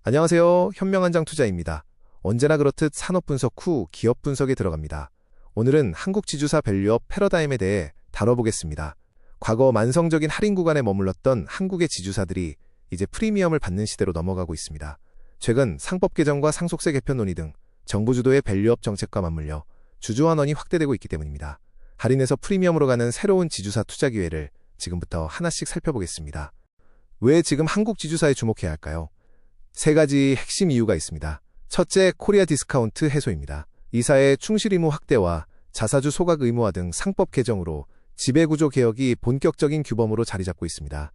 안녕하세요. 현명한장투자입니다. 언제나 그렇듯 산업 분석 후 기업 분석에 들어갑니다. 오늘은 한국 지주사 밸류업 패러다임에 대해 다뤄보겠습니다. 과거 만성적인 할인 구간에 머물렀던 한국의 지주사들이 이제 프리미엄을 받는 시대로 넘어가고 있습니다. 최근 상법 개정과 상속세 개편 논의 등 정부 주도의 밸류업 정책과 맞물려 주주환원이 확대되고 있기 때문입니다. 할인에서 프리미엄으로 가는 새로운 지주사 투자 기회를 지금부터 하나씩 살펴보겠습니다. 왜 지금 한국 지주사에 주목해야 할까요? 세 가지 핵심 이유가 있습니다. 첫째, 코리아 디스카운트 해소입니다. 이사의 충실 의무 확대와 자사주 소각 의무화 등 상법 개정으로 지배구조 개혁이 본격적인 규범으로 자리 잡고 있습니다.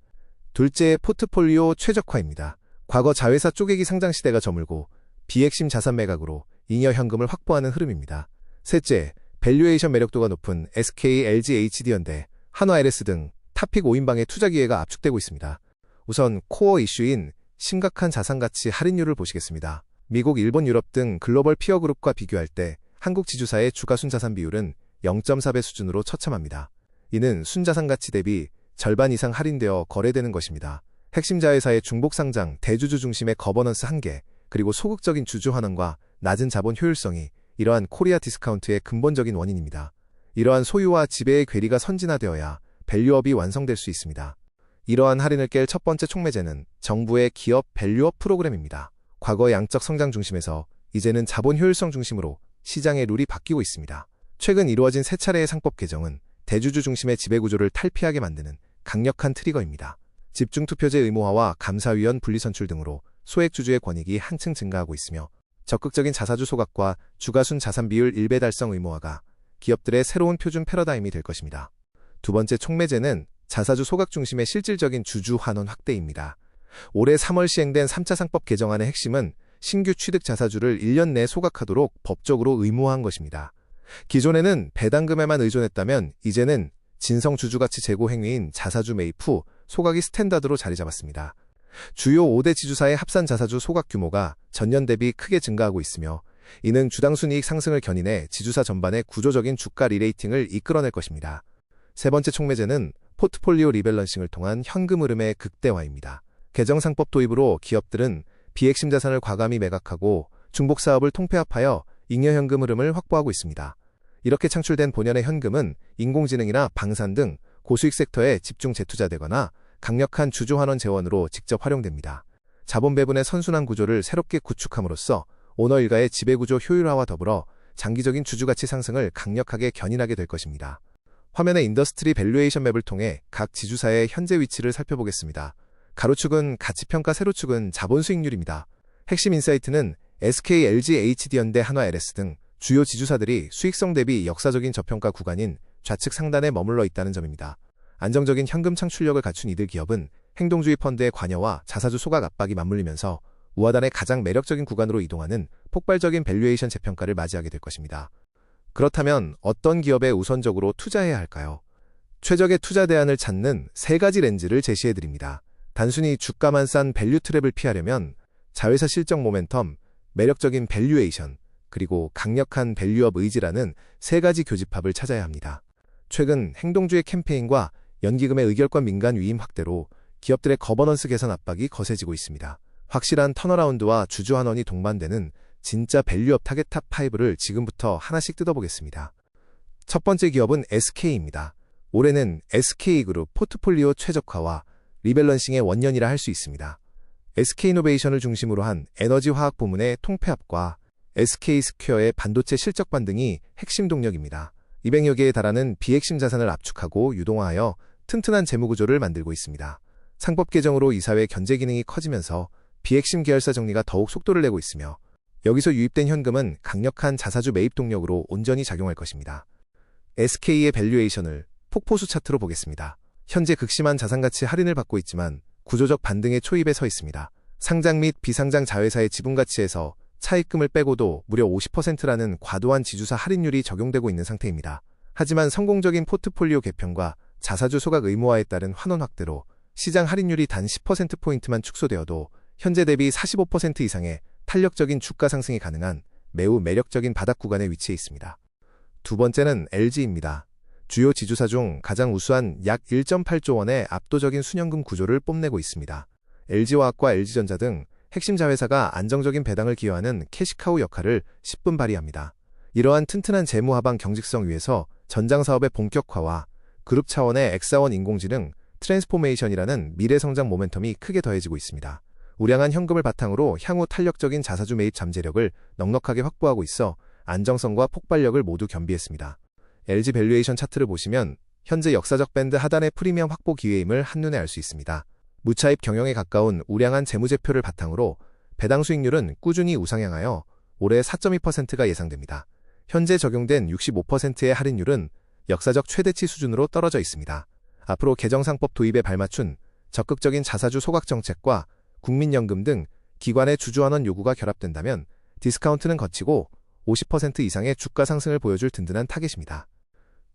둘째, 포트폴리오 최적화입니다. 과거 자회사 쪼개기 상장 시대가 저물고 비핵심 자산 매각으로 잉여 현금을 확보하는 흐름입니다. 셋째, 밸류에이션 매력도가 높은 SK, LG, HD현대, 한화 LS 등 탑픽 5인방의 투자 기회가 압축되고 있습니다. 우선 코어 이슈인 심각한 자산가치 할인율을 보시겠습니다. 미국, 일본, 유럽 등 글로벌 피어 그룹과 비교할 때 한국 지주사의 주가 순자산 비율은 0.4배 수준으로 처참합니다. 이는 순자산가치 대비 절반 이상 할인되어 거래되는 것입니다. 핵심 자회사의 중복 상장, 대주주 중심의 거버넌스 한계, 그리고 소극적인 주주 환원과 낮은 자본 효율성이 이러한 코리아 디스카운트의 근본적인 원인입니다. 이러한 소유와 지배의 괴리가 선진화되어야 밸류업이 완성될 수 있습니다. 이러한 할인을 깰 첫 번째 촉매제는 정부의 기업 밸류업 프로그램입니다. 과거 양적 성장 중심에서 이제는 자본 효율성 중심으로 시장의 룰이 바뀌고 있습니다. 최근 이루어진 세 차례의 상법 개정은 대주주 중심의 지배구조를 탈피하게 만드는 강력한 트리거입니다. 집중투표제 의무화와 감사위원 분리선출 등으로 소액주주의 권익이 한층 증가하고 있으며 적극적인 자사주 소각과 주가순 자산 비율 1배 달성 의무화가 기업들의 새로운 표준 패러다임이 될 것입니다. 두 번째 촉매제는 자사주 소각 중심의 실질적인 주주 환원 확대입니다. 올해 3월 시행된 3차 상법 개정안의 핵심은 신규 취득 자사주를 1년 내 소각하도록 법적으로 의무화한 것입니다. 기존에는 배당금에만 의존했다면 이제는 진성 주주가치 제고 행위인 자사주 매입 후 소각이 스탠다드로 자리 잡았습니다. 주요 5대 지주사의 합산 자사주 소각 규모가 전년 대비 크게 증가하고 있으며 이는 주당순이익 상승을 견인해 지주사 전반의 구조적인 주가 리레이팅을 이끌어낼 것입니다. 세 번째 촉매제는 포트폴리오 리밸런싱을 통한 현금 흐름의 극대화입니다. 개정상법 도입으로 기업들은 비핵심 자산을 과감히 매각하고 중복 사업을 통폐합하여 잉여 현금 흐름을 확보하고 있습니다. 이렇게 창출된 본연의 현금은 인공지능이나 방산 등 고수익 섹터에 집중 재투자되거나 강력한 주주 환원 재원으로 직접 활용됩니다. 자본 배분의 선순환 구조를 새롭게 구축함으로써 오너 일가의 지배구조 효율화와 더불어 장기적인 주주가치 상승을 강력하게 견인하게 될 것입니다. 화면의 인더스트리 밸류에이션 맵을 통해 각 지주사의 현재 위치를 살펴보겠습니다. 가로축은 가치평가, 세로축은 자본수익률입니다. 핵심 인사이트는 SK, LG, HD현대, 한화 LS 등 주요 지주사들이 수익성 대비 역사적인 저평가 구간인 좌측 상단에 머물러 있다는 점입니다. 안정적인 현금 창출력을 갖춘 이들 기업은 행동주의 펀드의 관여와 자사주 소각 압박이 맞물리면서 우하단의 가장 매력적인 구간으로 이동하는 폭발적인 밸류에이션 재평가를 맞이하게 될 것입니다. 그렇다면 어떤 기업에 우선적으로 투자해야 할까요? 최적의 투자 대안을 찾는 세 가지 렌즈를 제시해드립니다. 단순히 주가만 싼 밸류 트랩을 피하려면 자회사 실적 모멘텀, 매력적인 밸류에이션, 그리고 강력한 밸류업 의지라는 세 가지 교집합을 찾아야 합니다. 최근 행동주의 캠페인과 연기금의 의결권 민간 위임 확대로 기업들의 거버넌스 개선 압박이 거세지고 있습니다. 확실한 턴어라운드와 주주 환원이 동반되는 진짜 밸류업 타겟 탑5를 지금부터 하나씩 뜯어보겠습니다. 첫 번째 기업은 SK입니다. 올해는 SK그룹 포트폴리오 최적화와 리밸런싱의 원년이라 할 수 있습니다. SK이노베이션을 중심으로 한 에너지화학 부문의 통폐합과 SK스퀘어의 반도체 실적 반등이 핵심 동력입니다. 200여 개에 달하는 비핵심 자산을 압축하고 유동화하여 튼튼한 재무구조를 만들고 있습니다. 상법 개정으로 이사회 견제 기능이 커지면서 비핵심 계열사 정리가 더욱 속도를 내고 있으며 여기서 유입된 현금은 강력한 자사주 매입 동력으로 온전히 작용할 것입니다. SK의 밸류에이션을 폭포수 차트로 보겠습니다. 현재 극심한 자산가치 할인을 받고 있지만 구조적 반등의 초입에 서 있습니다. 상장 및 비상장 자회사의 지분가치에서 차입금을 빼고도 무려 50%라는 과도한 지주사 할인율이 적용되고 있는 상태입니다. 하지만 성공적인 포트폴리오 개편과 자사주 소각 의무화에 따른 환원 확대로 시장 할인율이 단 10%포인트만 축소되어도 현재 대비 45% 이상의 탄력적인 주가 상승이 가능한 매우 매력적인 바닥 구간에 위치해 있습니다. 두 번째는 LG입니다. 주요 지주사 중 가장 우수한 약 1.8조 원의 압도적인 순현금 구조를 뽐내고 있습니다. LG화학과 LG전자 등 핵심 자회사가 안정적인 배당을 기여하는 캐시카우 역할을 10분 발휘합니다. 이러한 튼튼한 재무 하방 경직성 위에서 전장사업의 본격화와 그룹 차원의 엑사원 인공지능 트랜스포메이션이라는 미래 성장 모멘텀이 크게 더해지고 있습니다. 우량한 현금을 바탕으로 향후 탄력적인 자사주 매입 잠재력을 넉넉하게 확보하고 있어 안정성과 폭발력을 모두 겸비했습니다. LG 밸류에이션 차트를 보시면 현재 역사적 밴드 하단의 프리미엄 확보 기회임을 한눈에 알 수 있습니다. 무차입 경영에 가까운 우량한 재무제표를 바탕으로 배당 수익률은 꾸준히 우상향하여 올해 4.2%가 예상됩니다. 현재 적용된 65%의 할인율은 역사적 최대치 수준으로 떨어져 있습니다. 앞으로 개정상법 도입에 발맞춘 적극적인 자사주 소각 정책과 국민연금 등 기관의 주주환원 요구가 결합된다면 디스카운트는 거치고 50% 이상의 주가 상승을 보여줄 든든한 타겟입니다.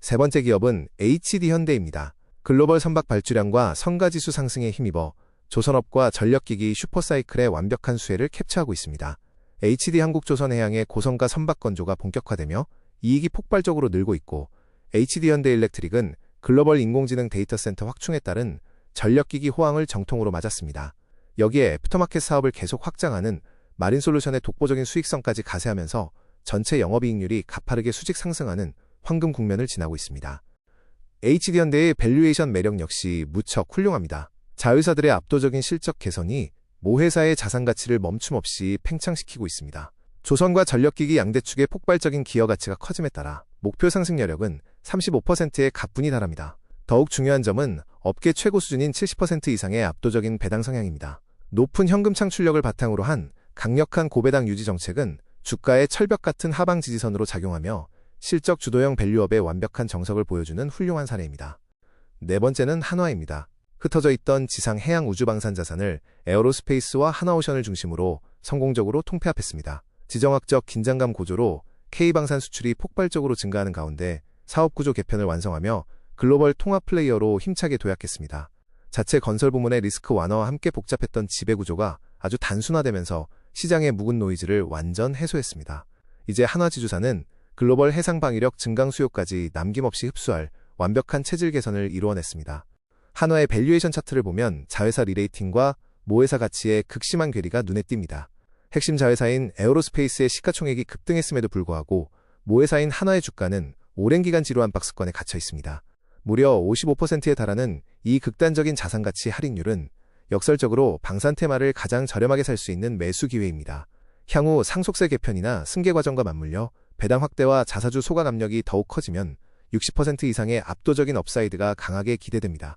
세 번째 기업은 HD현대입니다. 글로벌 선박 발주량과 성가지수 상승에 힘입어 조선업과 전력기기 슈퍼사이클의 완벽한 수혜를 캡처하고 있습니다. HD한국조선해양의 고성가 선박 건조가 본격화되며 이익이 폭발적으로 늘고 있고 HD현대일렉트릭은 글로벌 인공지능 데이터 센터 확충에 따른 전력기기 호황을 정통으로 맞았습니다. 여기에 애프터마켓 사업을 계속 확장하는 마린솔루션의 독보적인 수익성까지 가세하면서 전체 영업이익률이 가파르게 수직 상승하는 황금 국면을 지나고 있습니다. HD현대의 밸류에이션 매력 역시 무척 훌륭합니다. 자회사들의 압도적인 실적 개선이 모 회사의 자산 가치를 멈춤없이 팽창시키고 있습니다. 조선과 전력기기 양대 축의 폭발적인 기여 가치가 커짐에 따라 목표 상승 여력은 35%의 가뿐히 달합니다. 더욱 중요한 점은 업계 최고 수준인 70% 이상의 압도적인 배당 성향입니다. 높은 현금 창출력을 바탕으로 한 강력한 고배당 유지 정책은 주가의 철벽 같은 하방 지지선으로 작용하며 실적 주도형 밸류업의 완벽한 정석을 보여주는 훌륭한 사례입니다. 네 번째는 한화입니다. 흩어져 있던 지상 해양 우주 방산 자산을 에어로스페이스와 하나오션을 중심으로 성공적으로 통폐합했습니다. 지정학적 긴장감 고조로 K방산 수출이 폭발적으로 증가하는 가운데 사업구조 개편을 완성하며 글로벌 통합 플레이어로 힘차게 도약했습니다. 자체 건설 부문의 리스크 완화와 함께 복잡했던 지배구조가 아주 단순화되면서 시장의 묵은 노이즈를 완전 해소했습니다. 이제 한화지주사는 글로벌 해상 방위력 증강 수요까지 남김없이 흡수할 완벽한 체질 개선을 이루어냈습니다. 한화의 밸류에이션 차트를 보면 자회사 리레이팅과 모회사 가치의 극심한 괴리가 눈에 띕니다. 핵심 자회사인 에어로스페이스의 시가총액이 급등했음에도 불구하고 모회사인 한화의 주가는 오랜 기간 지루한 박스권에 갇혀 있습니다. 무려 55%에 달하는 이 극단적인 자산가치 할인율은 역설적으로 방산 테마를 가장 저렴하게 살 수 있는 매수 기회입니다. 향후 상속세 개편이나 승계 과정과 맞물려 배당 확대와 자사주 소각 압력이 더욱 커지면 60% 이상의 압도적인 업사이드가 강하게 기대됩니다.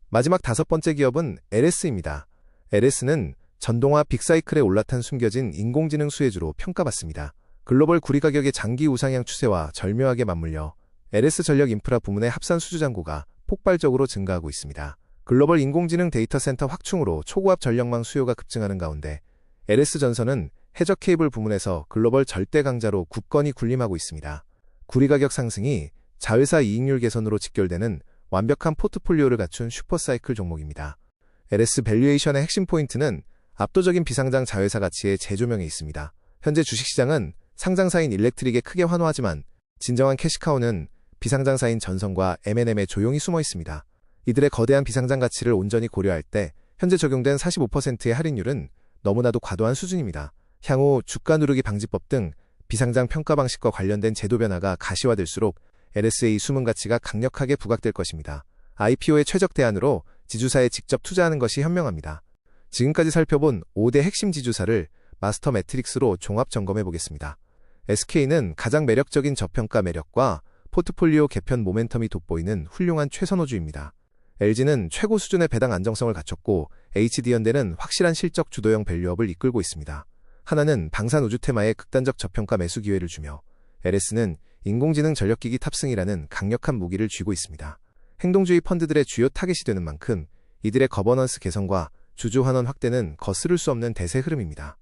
마지막 다섯 번째 기업은 LS입니다. LS는 전동화 빅사이클에 올라탄 숨겨진 인공지능 수혜주로 평가받습니다. 글로벌 구리 가격의 장기 우상향 추세와 절묘하게 맞물려 LS 전력 인프라 부문의 합산 수주 잔고가 폭발적으로 증가하고 있습니다. 글로벌 인공지능 데이터 센터 확충으로 초고압 전력망 수요가 급증하는 가운데 LS전선은 해저 케이블 부문에서 글로벌 절대 강자로 굳건히 군림하고 있습니다. 구리 가격 상승이 자회사 이익률 개선으로 직결되는 완벽한 포트폴리오를 갖춘 슈퍼사이클 종목입니다. LS 밸류에이션의 핵심 포인트는 압도적인 비상장 자회사 가치의 재조명에 있습니다. 현재 주식시장은 상장사인 일렉트릭에 크게 환호하지만 진정한 캐시카우는 비상장사인 전선과 M&M에 조용히 숨어 있습니다. 이들의 거대한 비상장 가치를 온전히 고려할 때 현재 적용된 45%의 할인율은 너무나도 과도한 수준입니다. 향후 주가 누르기 방지법 등 비상장 평가 방식과 관련된 제도 변화가 가시화될수록 LS의 숨은 가치가 강력하게 부각될 것입니다. IPO의 최적 대안으로 지주사에 직접 투자하는 것이 현명합니다. 지금까지 살펴본 5대 핵심 지주사를 마스터 매트릭스로 종합 점검해 보겠습니다. SK는 가장 매력적인 저평가 매력과 포트폴리오 개편 모멘텀이 돋보이는 훌륭한 최선호주입니다. LG는 최고 수준의 배당 안정성을 갖췄고 HD현대는 확실한 실적 주도형 밸류업을 이끌고 있습니다. 하나는 방산 우주 테마에 극단적 저평가 매수 기회를 주며 LS는 인공지능 전력기기 탑승이라는 강력한 무기를 쥐고 있습니다. 행동주의 펀드들의 주요 타겟이 되는 만큼 이들의 거버넌스 개선과 주주 환원 확대는 거스를 수 없는 대세 흐름입니다.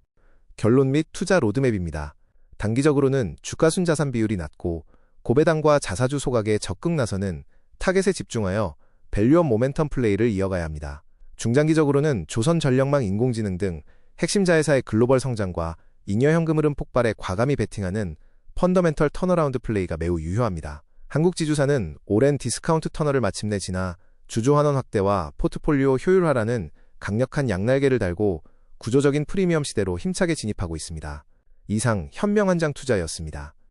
결론 및 투자 로드맵입니다. 단기적으로는 주가순 자산 비율이 낮고 고배당과 자사주 소각에 적극 나서는 타겟에 집중하여 밸류업 모멘텀 플레이를 이어가야 합니다. 중장기적으로는 조선 전력망 인공지능 등 핵심 자회사의 글로벌 성장과 잉여 현금 흐름 폭발에 과감히 베팅하는 펀더멘털 턴어라운드 플레이가 매우 유효합니다. 한국지주사는 오랜 디스카운트 터널을 마침내 지나 주주 환원 확대와 포트폴리오 효율화라는 강력한 양날개를 달고 구조적인 프리미엄 시대로 힘차게 진입하고 있습니다. 이상 현명한장 투자였습니다.